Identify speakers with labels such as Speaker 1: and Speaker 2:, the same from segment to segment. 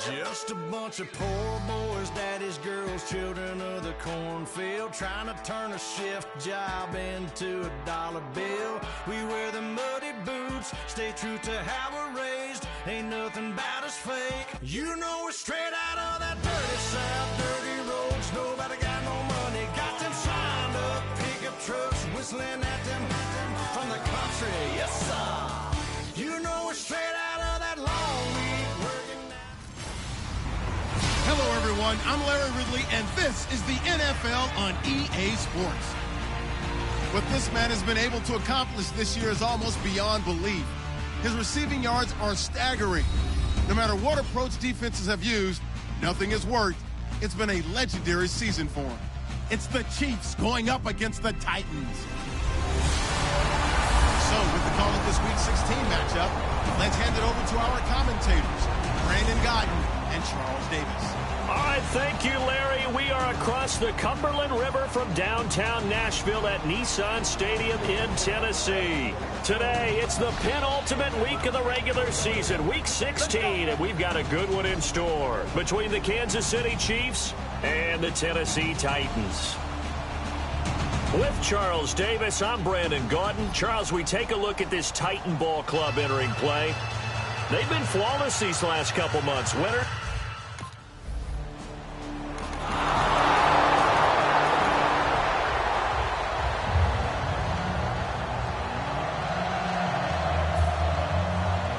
Speaker 1: Just a bunch of poor boys, daddies, girls, children of the cornfield, trying to turn a shift job into a dollar bill. We wear the muddy boots, stay true to how we're raised. Ain't nothing about us fake. You know we're straight out of that dirty South, dirty roads. Nobody got no money, got them signed up pickup trucks, whistling at them from the country. Yes, sir. You know we're straight out of that long week working.
Speaker 2: Hello, everyone. I'm Larry Ridley, and this is the NFL on EA Sports. What this man has been able to accomplish this year is almost beyond belief. His receiving yards are staggering. No matter what approach defenses have used, nothing has worked. It's been a legendary season for him. It's the Chiefs going up against the Titans. So, with the call of this Week 16 matchup, let's hand it over to our commentators, Brandon Godden and Charles Davis.
Speaker 3: All right, thank you, Larry. We are across the Cumberland River from downtown Nashville at Nissan Stadium in Tennessee. Today, it's the penultimate week of the regular season, Week 16, and we've got a good one in store between the Kansas City Chiefs and the Tennessee Titans. With Charles Davis, I'm Brandon Gaudin. Charles, we take a look at this Titan ball club entering play. They've been flawless these last couple months. Winner.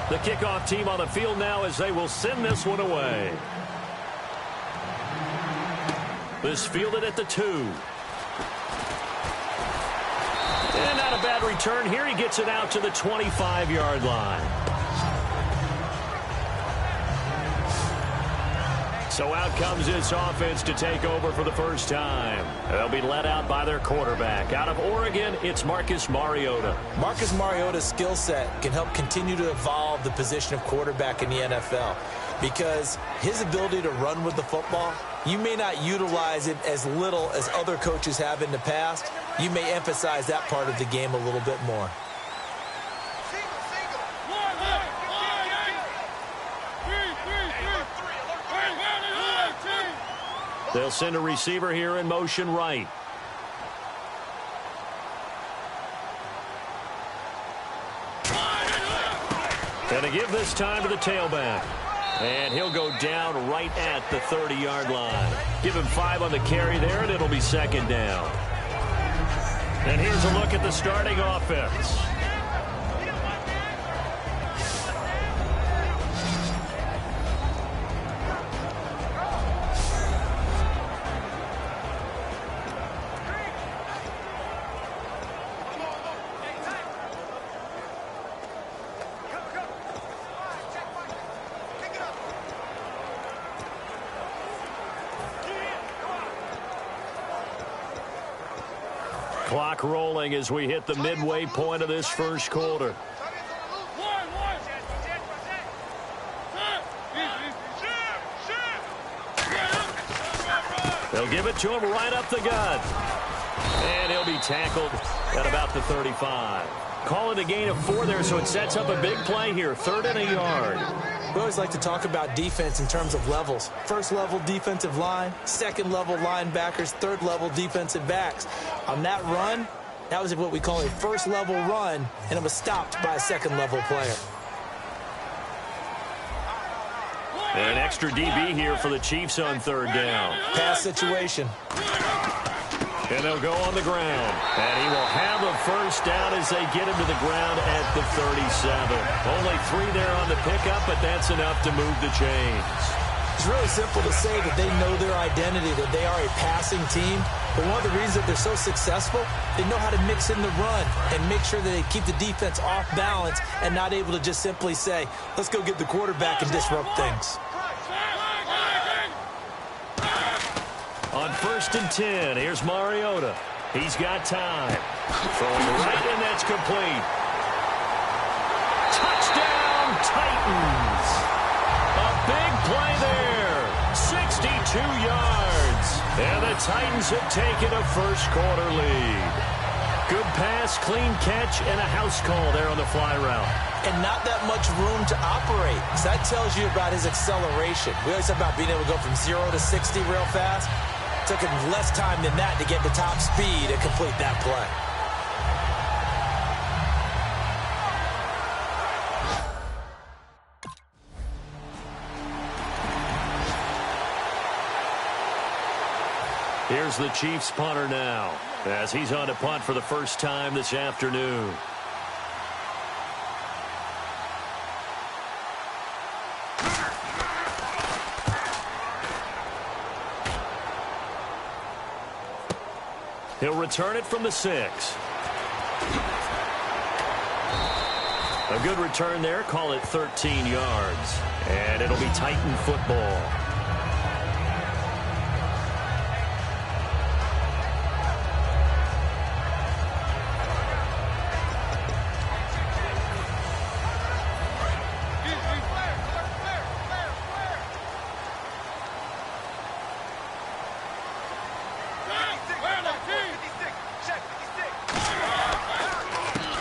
Speaker 3: The kickoff team on the field now as they will send this one away. This fielded at the 2. And not a bad return here. He gets it out to the 25-yard line. So out comes this offense to take over for the first time. They'll be led out by their quarterback. Out of Oregon, it's Marcus Mariota.
Speaker 4: Marcus Mariota's skill set can help continue to evolve the position of quarterback in the NFL because his ability to run with the football, you may not utilize it as little as other coaches have in the past. You may emphasize that part of the game a little bit more.
Speaker 3: They'll send a receiver here in motion right. Gonna give this time to the tailback. And he'll go down right at the 30-yard line. Give him 5 on the carry there, and it'll be second down. And here's a look at the starting offense. Clock rolling as we hit the midway point of this first quarter. They'll give it to him right up the gut. And he'll be tackled at about the 35. Call it a gain of 4 there, so it sets up a big play here. 3rd and a yard.
Speaker 4: We always like to talk about defense in terms of levels. First level defensive line, second level linebackers, third level defensive backs. On that run, that was what we call a first level run, and it was stopped by a second level player.
Speaker 3: And an extra DB here for the Chiefs on 3rd down.
Speaker 4: Pass situation.
Speaker 3: And they'll go on the ground. And he will have a first down as they get him to the ground at the 37. Only 3 there on the pickup, but that's enough to move the chains.
Speaker 4: It's really simple to say that they know their identity, that they are a passing team. But one of the reasons that they're so successful, they know how to mix in the run and make sure that they keep the defense off balance and not able to just simply say, let's go get the quarterback and disrupt things.
Speaker 3: On 1st and 10, here's Mariota. He's got time. Throwing right, and that's complete. Touchdown, Titans. A big play there. 62 yards. And the Titans have taken a first-quarter lead. Good pass, clean catch, and a house call there on the fly route.
Speaker 4: and not that much room to operate. So that tells you about his acceleration. We always talk about being able to go from 0 to 60 real fast. It took him less time than that to get to top speed and complete that play.
Speaker 3: Here's the Chiefs punter now, as he's on to punt for the first time this afternoon. He'll return it from the 6. A good return there, call it 13 yards. And it'll be Titan football.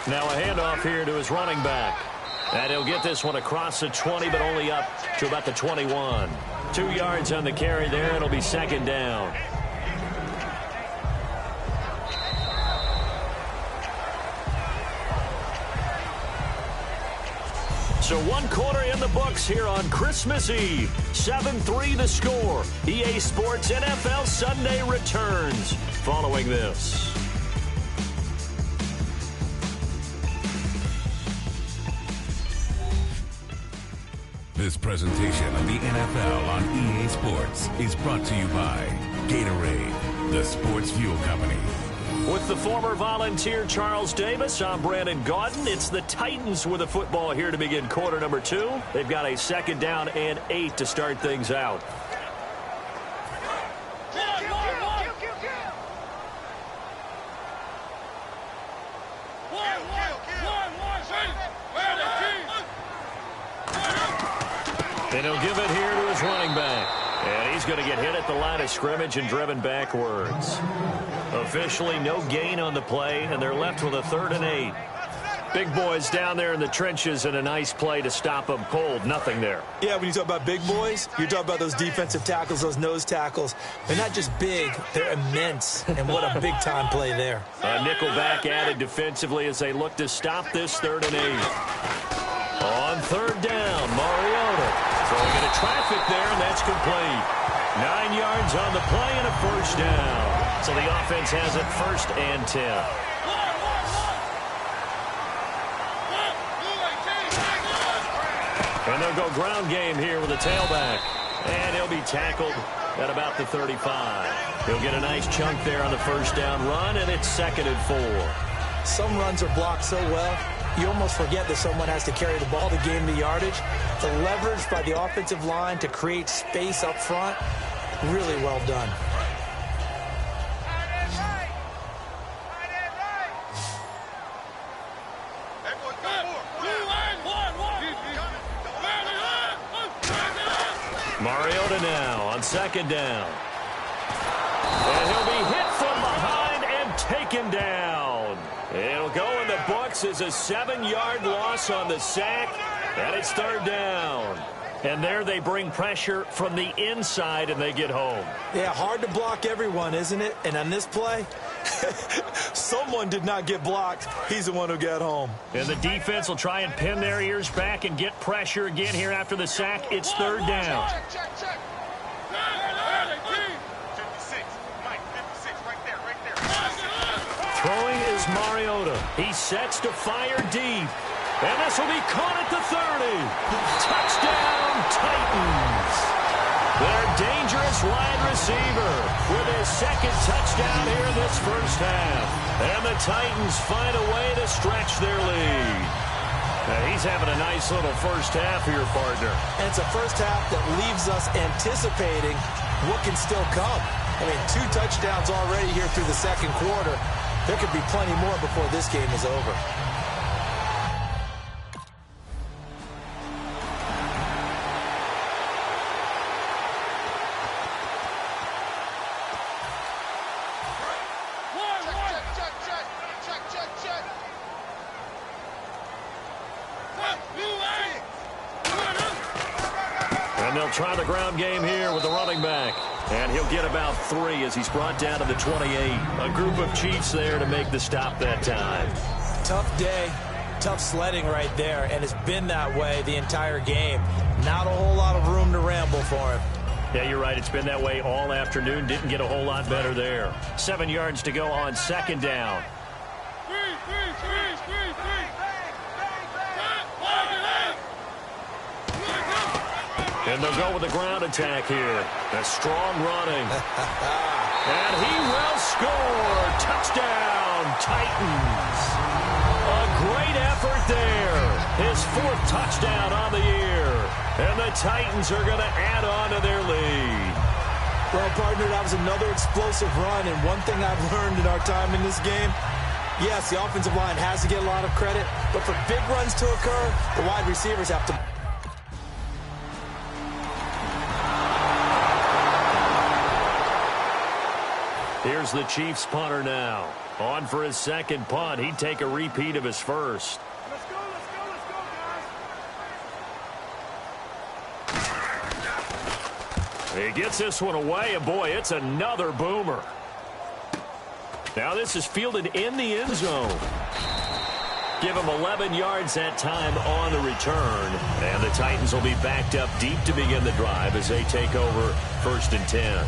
Speaker 3: Now a handoff here to his running back. And he'll get this one across the 20, but only up to about the 21. 2 yards on the carry there. It'll be second down. So 1 quarter in the books here on Christmas Eve. 7-3 the score. EA Sports NFL Sunday returns following this.
Speaker 5: This presentation of the NFL on EA Sports is brought to you by Gatorade, the sports fuel company.
Speaker 3: With the former Volunteer Charles Davis, I'm Brandon Gaudin. It's the Titans with the football here to begin quarter number 2. They've got a second down and 8 to start things out. And he'll give it here to his running back. And he's going to get hit at the line of scrimmage and driven backwards. Officially no gain on the play, and they're left with a 3rd and 8. Big boys down there in the trenches, and a nice play to stop them cold. Nothing there.
Speaker 4: Yeah, when you talk about big boys, you're talking about those defensive tackles, those nose tackles. They're not just big, they're immense. And what a big-time play there.
Speaker 3: A nickel back added defensively as they look to stop this 3rd and 8. On 3rd down, Mariota throwing into traffic there, and that's complete. 9 yards on the play and a first down. So the offense has it 1st and 10. And they'll go ground game here with a tailback. And he'll be tackled at about the 35. He'll get a nice chunk there on the first down run, and it's 2nd and 4.
Speaker 4: Some runs are blocked so well, you almost forget that someone has to carry the ball to gain the yardage. The leverage by the offensive line to create space up front, really well done.
Speaker 3: Mariota now on 2nd down. And he'll be hit from behind and taken down. It'll go in the books as a 7-yard loss on the sack, and it's 3rd down. And there they bring pressure from the inside, and they get home.
Speaker 4: Yeah, hard to block everyone, isn't it? And on this play, someone did not get blocked. He's the one who got home.
Speaker 3: And the defense will try and pin their ears back and get pressure again here after the sack. It's 3rd down. Throwing is Mariota. He sets to fire deep. And this will be caught at the 30. Touchdown, Titans. Their dangerous wide receiver with his 2nd touchdown here in this first half. And the Titans find a way to stretch their lead. Now he's having a nice little first half here, partner.
Speaker 4: And it's a first half that leaves us anticipating what can still come. I mean, 2 touchdowns already here through the 2nd quarter. There could be plenty more before this game is over.
Speaker 3: they'll try the ground game here with the running back. And he'll get about 3 as he's brought down to the 28. A group of Chiefs there to make the stop that time.
Speaker 4: Tough day, tough sledding right there, and it's been that way the entire game. Not a whole lot of room to ramble for him.
Speaker 3: Yeah, you're right. It's been that way all afternoon. Didn't get a whole lot better there. 7 yards to go on second down. And they'll go with the ground attack here. A strong running. And he will score. Touchdown, Titans. A great effort there. His 4th touchdown on the year. And the Titans are going to add on to their lead.
Speaker 4: Well, partner, that was another explosive run. And one thing I've learned in our time in this game, yes, the offensive line has to get a lot of credit. But for big runs to occur, the wide receivers have to...
Speaker 3: Here's the Chiefs punter now. On for his second punt. He'd take a repeat of his first.
Speaker 6: Let's go,
Speaker 3: He gets this one away, and boy, it's another boomer. Now this is fielded in the end zone. Give him 11 yards that time on the return. And the Titans will be backed up deep to begin the drive as they take over 1st and 10.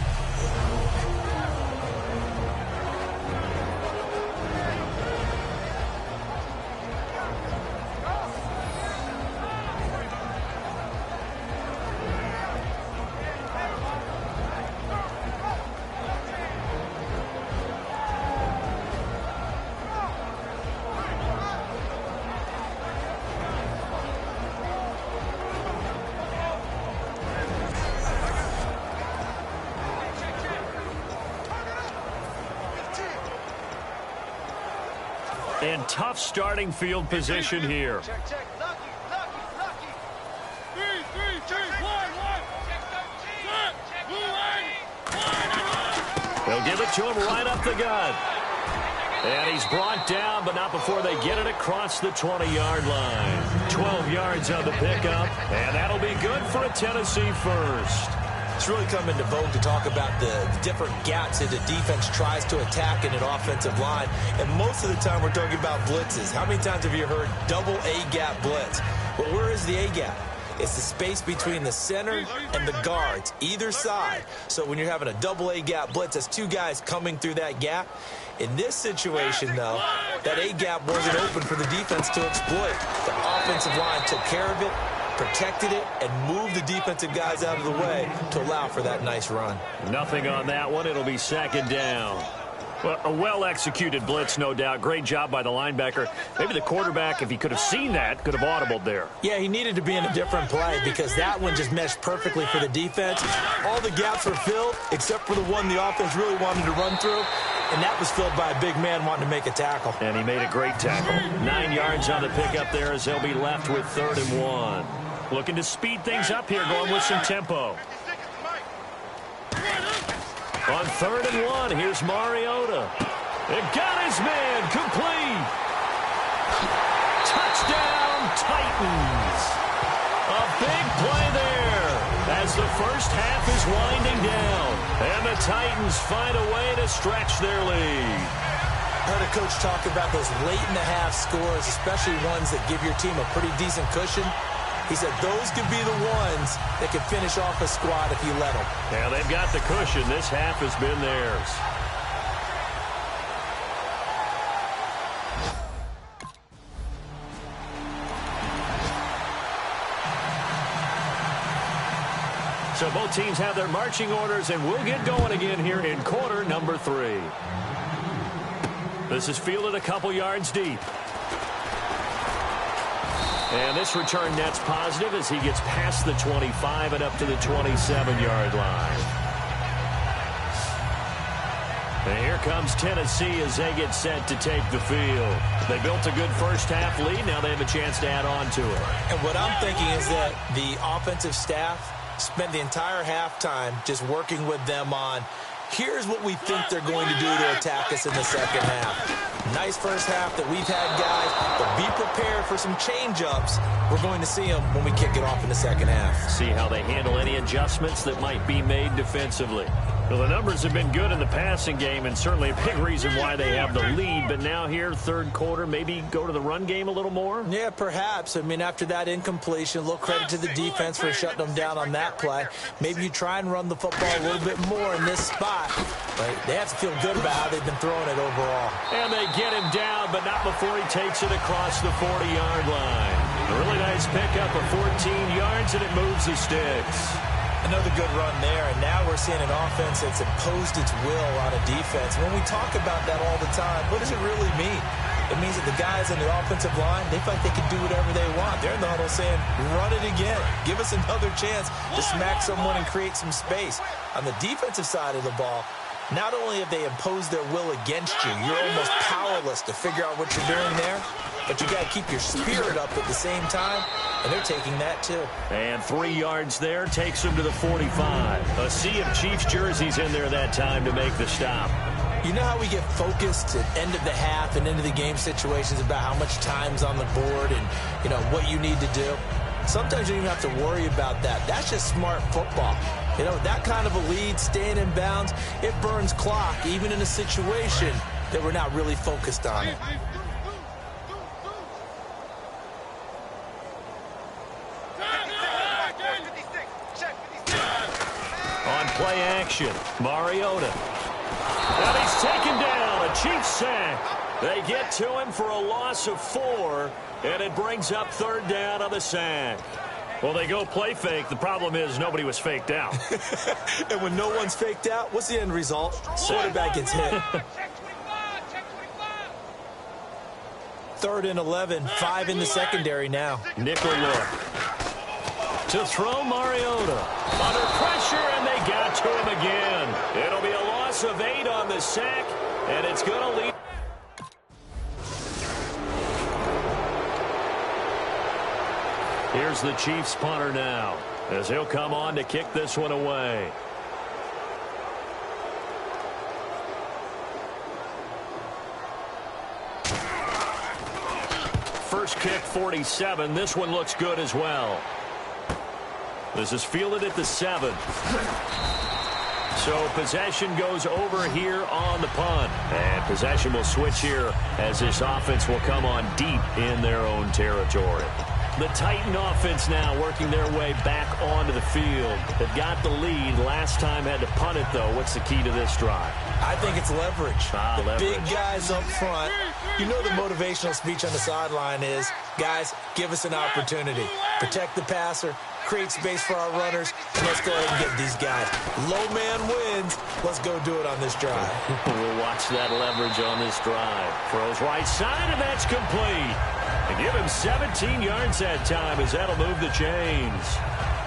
Speaker 3: And tough starting field position here.
Speaker 6: Check. Lucky. 3, 2, 1.
Speaker 3: They'll give it to him right up the gut. And he's brought down, but not before they get it across the 20-yard line. 12 yards on the pickup, and that'll be good for a Tennessee first.
Speaker 4: It's really come into vogue to talk about the different gaps that the defense tries to attack in an offensive line. And most of the time we're talking about blitzes. How many times have you heard double A-gap blitz? Well, where is the A-gap? It's the space between the center and the guards, either side. So when you're having a double A-gap blitz, that's 2 guys coming through that gap. In this situation, though, that A-gap wasn't open for the defense to exploit. The offensive line took care of it, protected it, and moved the defensive guys out of the way to allow for that nice run.
Speaker 3: Nothing on that one. It'll be second down. Well, a well-executed blitz, no doubt. Great job by the linebacker. Maybe the quarterback, if he could have seen that, could have audibled there.
Speaker 4: Yeah, he needed to be in a different play because that one just meshed perfectly for the defense. All the gaps were filled except for the one the offense really wanted to run through, and that was filled by a big man wanting to make a tackle.
Speaker 3: And he made a great tackle. 9 yards on the pickup there as they'll be left with 3rd and 1. Looking to speed things up here, going with some tempo. On 3rd and 1, here's Mariota. It got his man complete. Touchdown, Titans. A big play there as the first half is winding down. And the Titans find a way to stretch their lead.
Speaker 4: I heard a coach talk about those late-in-the-half scores, especially ones that give your team a pretty decent cushion. He said those could be the ones that could finish off a squad if you let them.
Speaker 3: Yeah, they've got the cushion. This half has been theirs. So both teams have their marching orders, and we'll get going again here in quarter number 3. This is fielded a couple yards deep. And this return net's positive as he gets past the 25 and up to the 27-yard line. And here comes Tennessee as they get set to take the field. They built a good first-half lead. Now they have a chance to add on to it.
Speaker 4: And what I'm thinking is that the offensive staff spent the entire halftime just working with them on, here's what we think they're going to do to attack us in the second half. Nice first half that we've had, guys, but be prepared for some change-ups. We're going to see them when we kick it off in the second half.
Speaker 3: See how they handle any adjustments that might be made defensively. Well, the numbers have been good in the passing game, and certainly a big reason why they have the lead. But now here, third quarter, maybe go to the run game a little more?
Speaker 4: Yeah, perhaps. I mean, after that incompletion, a little credit to the defense for shutting them down on that play. Maybe you try and run the football a little bit more in this spot. But they have to feel good about how they've been throwing it overall.
Speaker 3: And they get him down, but not before he takes it across the 40-yard line. A really nice pickup of 14 yards, and it moves the sticks.
Speaker 4: Another good run there, and now we're seeing an offense that's imposed its will on a defense. When we talk about that all the time, what does it really mean? It means that the guys on the offensive line, they feel like they can do whatever they want. They're in the huddle saying, run it again. Give us another chance to smack someone and create some space. On the defensive side of the ball, not only have they imposed their will against you, you're almost powerless to figure out what you're doing there, but you got to keep your spirit up at the same time, and they're taking that too.
Speaker 3: And 3 yards there takes them to the 45. A sea of Chiefs jerseys in there that time to make the stop.
Speaker 4: You know how we get focused at end of the half and into the game situations about how much time's on the board and, you know, what you need to do? Sometimes you don't even have to worry about that. That's just smart football. You know, that kind of a lead, staying in bounds, it burns clock, even in a situation that we're not really focused on it.
Speaker 3: On play action, Mariota. And he's taken down, a Chiefs sack. They get to him for a loss of 4, and it brings up third down on the sack. Well, they go play fake. The problem is nobody was faked out.
Speaker 4: And when no one's faked out, what's the end result? Quarterback gets hit. Third and 11, 5 in the secondary now.
Speaker 3: Nickel look. To throw Mariota. Under pressure, and they got to him again. It'll be a loss of 8 on the sack, and it's going to lead. Here's the Chiefs punter now, as he'll come on to kick this one away. First kick, 47. This one looks good as well. This is fielded at the 7. So possession goes over here on the punt. And possession will switch here as this offense will come on deep in their own territory. The Titan offense now working their way back onto the field. They've got the lead. Last time had to punt it, though. What's the key to this drive?
Speaker 4: I think it's leverage. The
Speaker 3: Leverage.
Speaker 4: big guys up front. You know the motivational speech on the sideline is, guys, give us an opportunity. Protect the passer, create space for our runners, and let's go ahead and get these guys. Low man wins. Let's go do it on this drive.
Speaker 3: We'll watch that leverage on this drive. Throws right side, and that's complete. And give him 17 yards that time as that'll move the chains.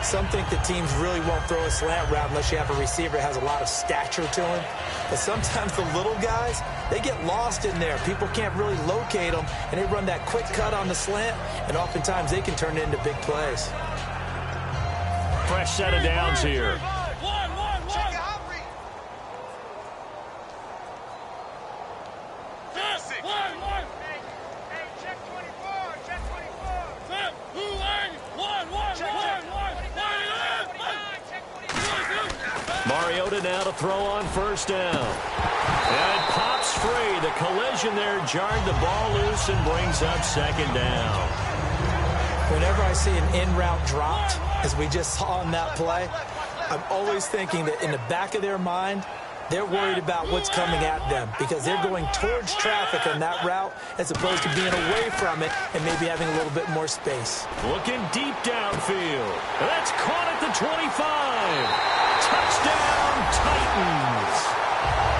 Speaker 4: Some think that teams really won't throw a slant route unless you have a receiver that has a lot of stature to him. But sometimes the little guys, they get lost in there. People can't really locate them, and they run that quick cut on the slant, and oftentimes they can turn it into big plays.
Speaker 3: Fresh set of downs here. Mariota now to throw on first down. And it pops free. The collision there jarred the ball loose and brings up second down.
Speaker 4: Whenever I see an in-route dropped, as we just saw on that play, I'm always thinking that in the back of their mind, they're worried about what's coming at them because they're going towards traffic on that route as opposed to being away from it and maybe having a little bit more space.
Speaker 3: Looking deep downfield. That's caught at the 25. Touchdown, Titans.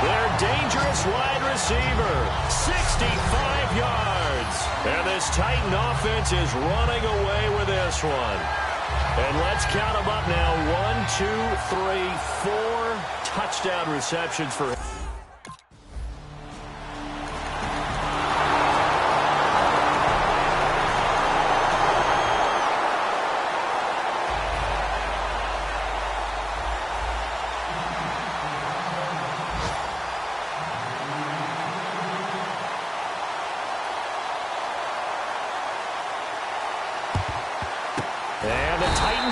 Speaker 3: Their dangerous wide receiver, 65 yards. And this Titan offense is running away with this one. And let's count them up now. 1, 2, 3, 4 touchdown receptions for him.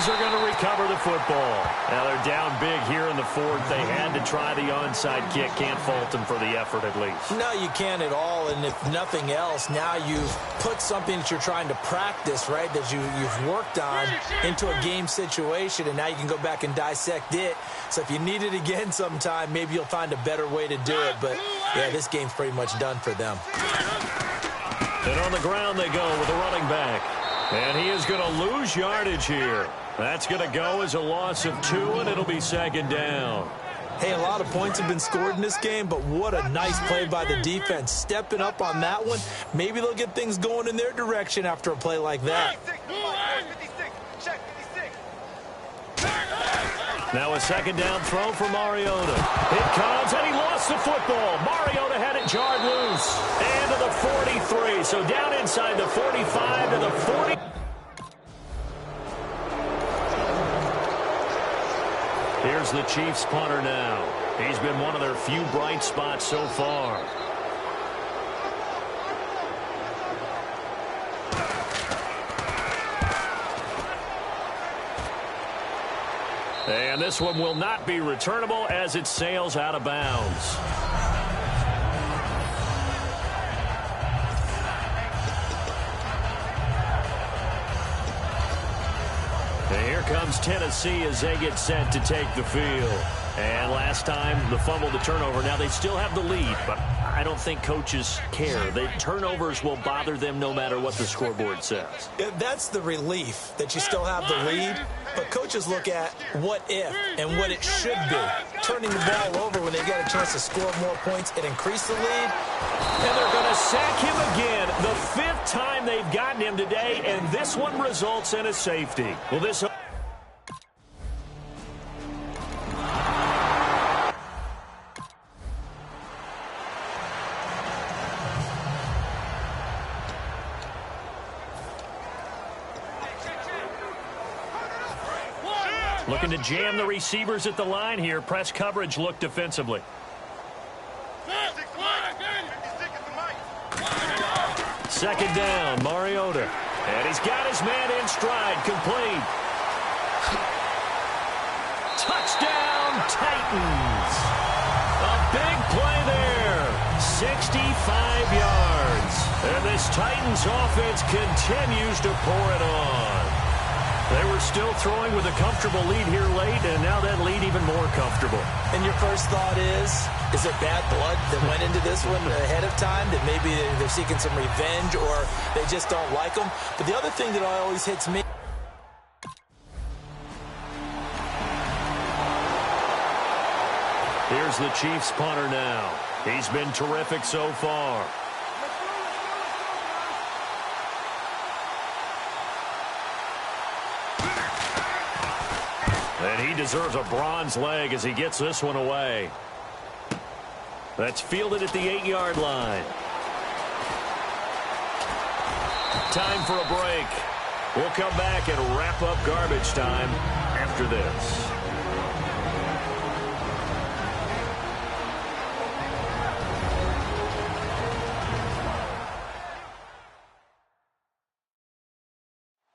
Speaker 3: Titans are going to recover the football. Now they're down big here in the fourth. They had to try the onside kick. Can't fault them for the effort at least.
Speaker 4: No, you can't at all. And if nothing else, now you've put something that you're trying to practice, right, that you've worked on into a game situation, and now you can go back and dissect it. So if you need it again sometime, maybe you'll find a better way to do it. But, yeah, this game's pretty much done for them.
Speaker 3: And on the ground they go with the running back. And he is going to lose yardage here. That's going to go as a loss of 2, and it'll be second down.
Speaker 4: Hey, a lot of points have been scored in this game, but what a nice play by the defense. Stepping up on that one, maybe they'll get things going in their direction after a play like that.
Speaker 3: Now a second down throw for Mariota. It comes, and he lost the football. Mariota had it jarred loose. And to the 43. So down inside the 45 to the 40. Here's the Chiefs punter now. He's been one of their few bright spots so far. And this one will not be returnable as it sails out of bounds. And here comes Tennessee as they get set to take the field. And last time, the fumble, the turnover. Now, they still have the lead, but I don't think coaches care. The turnovers will bother them no matter what the scoreboard says.
Speaker 4: Yeah, that's the relief, that you still have the lead. But coaches look at what if and what it should be. Turning the ball over when they get a chance to score more points and increase the lead.
Speaker 3: And they're going to sack him again. The 5th time they've gotten him today, and this one results in a safety. Well, this... Looking to jam the receivers at the line here. Press coverage look defensively. Second down, Mariota. And he's got his man in stride, complete. Touchdown, Titans. A big play there. 65 yards. And this Titans offense continues to pour it on. They were still throwing with a comfortable lead here late, and now that lead even more comfortable.
Speaker 4: And your first thought is it bad blood that went into this one ahead of time, that maybe they're seeking some revenge or they just don't like them? But the other thing that always hits me...
Speaker 3: Here's the Chiefs punter now. He's been terrific so far. And he deserves a bronze leg as he gets this one away. That's fielded at the 8-yard line. Time for a break. We'll come back and wrap up garbage time after this.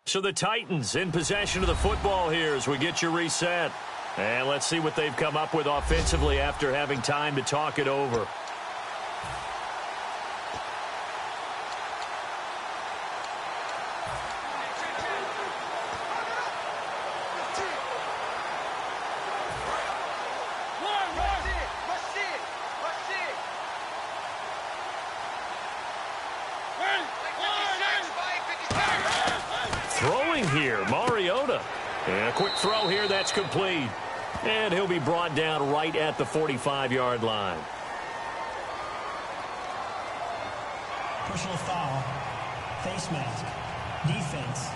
Speaker 3: So the Titans in possession of the football here as we get you reset. And let's see what they've come up with offensively after having time to talk it over. Throwing here, Mariota. And a quick throw here, that's complete. And he'll be brought down right at the 45-yard line.
Speaker 7: Personal foul, face mask, defense.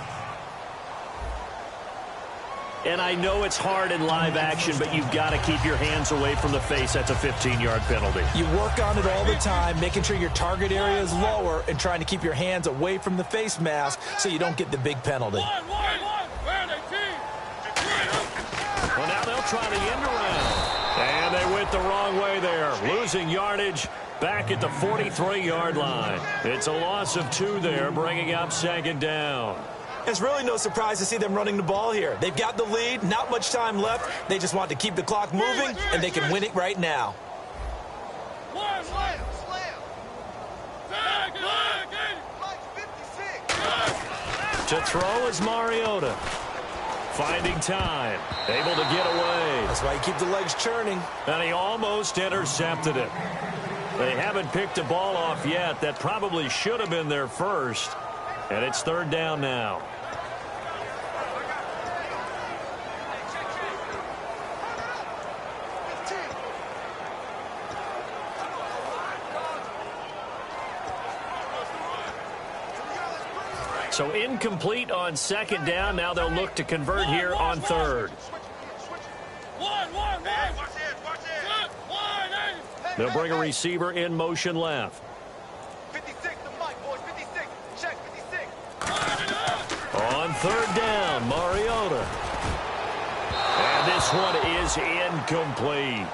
Speaker 3: And I know it's hard in live action, but you've got to keep your hands away from the face. That's a 15-yard penalty.
Speaker 4: You work on it all the time, making sure your target area is lower and trying to keep your hands away from the face mask so you don't get the big penalty.
Speaker 3: Well, now they'll try the end around. And they went the wrong way there. Losing yardage back at the 43-yard line. It's a loss of 2 there, bringing up second down.
Speaker 4: It's really no surprise to see them running the ball here. They've got the lead, not much time left. They just want to keep the clock moving, and they can win it right now.
Speaker 3: To throw is Mariota. Finding time. Able to get away.
Speaker 4: That's why you keep the legs churning.
Speaker 3: And he almost intercepted it. They haven't picked a ball off yet. That probably should have been their first. And it's third down now. So incomplete on second down. Now they'll look to convert here on third. They'll bring a receiver in motion left.
Speaker 6: 56 to Mike, boys. 56. Check, 56.
Speaker 3: On third down, Mariota. And this one is incomplete.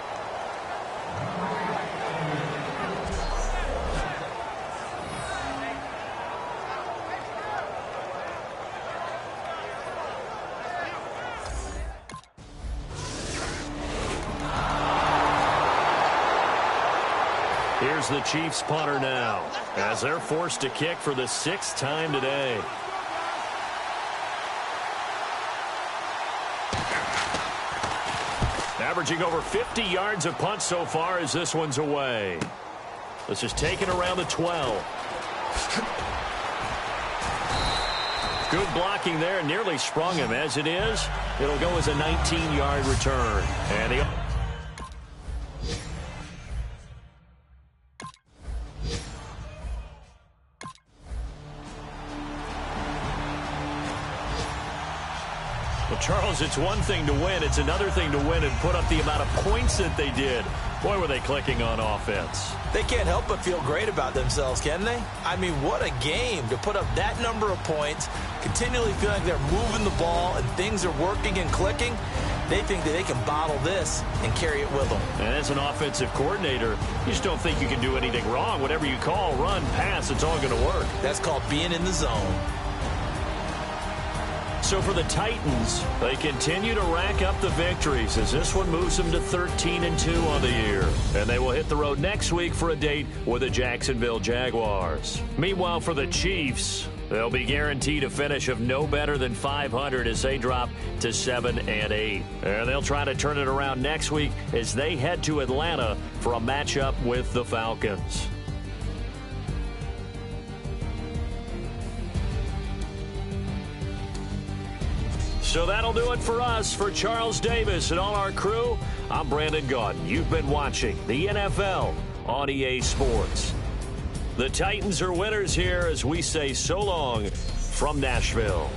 Speaker 3: Here's the Chiefs punter now, as they're forced to kick for the 6th time today. Averaging over 50 yards a punt so far as this one's away. This is taken around the 12. Good blocking there, nearly sprung him. As it is, it'll go as a 19-yard return. And he... Well, Charles, it's one thing to win. It's another thing to win and put up the amount of points that they did. Boy, were they clicking on offense.
Speaker 4: They can't help but feel great about themselves, can they? I mean, what a game to put up that number of points, continually feel like they're moving the ball and things are working and clicking. They think that they can bottle this and carry it with them.
Speaker 3: And as an offensive coordinator, you just don't think you can do anything wrong. Whatever you call, run, pass, it's all going to work.
Speaker 4: That's called being in the zone.
Speaker 3: So for the Titans, they continue to rack up the victories as this one moves them to 13-2 on the year. And they will hit the road next week for a date with the Jacksonville Jaguars. Meanwhile, for the Chiefs, they'll be guaranteed a finish of no better than 500 as they drop to 7-8. And they'll try to turn it around next week as they head to Atlanta for a matchup with the Falcons. So that'll do it for us. For Charles Davis and all our crew, I'm Brandon Gaudin. You've been watching the NFL on EA Sports. The Titans are winners here as we say so long from Nashville.